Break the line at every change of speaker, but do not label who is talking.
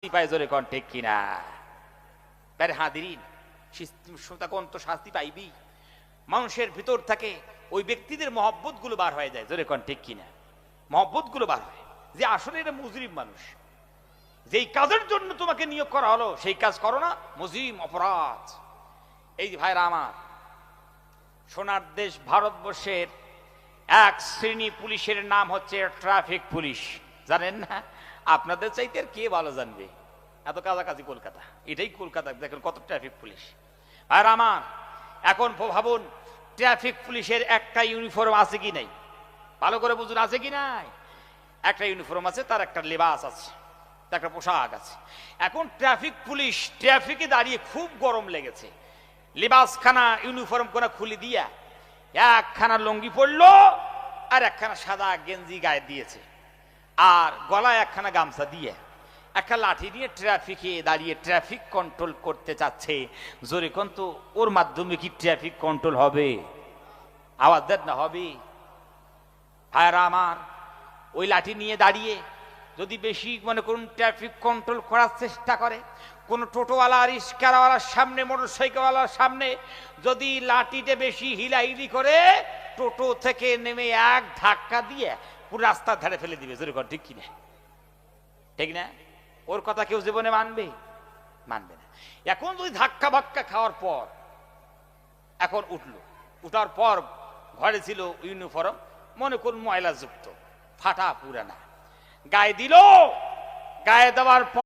পায় জোরে কোন ঠিক কিনা? আরে হাদিরিন, কোন তো শাস্তি পাইবি। মানুষের ভিতর থাকে ওই ব্যক্তিদের মহব্বত গুলো বার হয়ে যায়, জোরে কোন ঠিক কিনা? মহব্বত গুলো বার হয় যে আসলে এটা মুজরিম মানুষ, যেই কাজের জন্য তোমাকে নিয়োগ করা হলো সেই কাজ করো না, মুজরিম, অপরাধ। এই ভাইরা আমার, সোনার দেশ ভারতবর্ষের এক শ্রেণী পুলিশের নাম হচ্ছে ট্রাফিক পুলিশ। জানেন না? আপনাদের চাইতে আর কে ভালো জানবে? এত কাছাকাছি কলকাতা, এটাই কলকাতা, দেখেন কত ট্রাফিক পুলিশ। আর আমার এখন ভাবুন, ট্রাফিক পুলিশের একটা ইউনিফর্ম আছে কি নাই? ভালো করে বুঝুন, আছে কি নাই? একটা ইউনিফর্ম আছে, তার একটা লেবাস আছে, তার একটা পোশাক আছে। এখন ট্রাফিক পুলিশ ট্রাফিকে দাঁড়িয়ে খুব গরম লেগেছে, লেবাসখানা ইউনিফর্ম কোনা খুলে দিয়া একখানা লুঙ্গি পরলো আর একখানা সাদা গেঞ্জি গায়ে দিয়েছে, আর গলায় একখানা গামছা দিয়ে একটা লাঠি নিয়ে ট্রাফিকে দাঁড়িয়ে ট্রাফিক কন্ট্রোল করতে চাচ্ছে। জোরে কোন তো, ওর মাধ্যমে কি ট্রাফিক কন্ট্রোল হবে? আওয়াজ দেন না, হবে? ভাইরা আমার, ওই লাঠি নিয়ে দাঁড়িয়ে যদি বেশি মনে করুন ট্রাফিক কন্ট্রোল করার চেষ্টা করে, কোন টোটোওয়ালা, রিক্সাওয়ালার সামনে, মোটরসাইকেলওয়ালার সামনে যদি লাঠিতে বেশি হিলাহিলি করে, টোটো থেকে নেমে এক ধাক্কা দিয়ে পুরো রাস্তার ধারে ফেলে দিবে। জোরে কর ঠিক কিনা? ঠিক না? ওর কথা কেউ জীবনে মানবে? মানবে না। এখন যদি ধাক্কা বাক্কা খাওয়ার পর এখন উঠলো, উঠার পর ঘরে ছিল ইউনিফর্ম, মনে করুন ময়লা যুক্ত, ফাটা পুরানা, গায়ে দিল, গায়ে দেওয়ার পর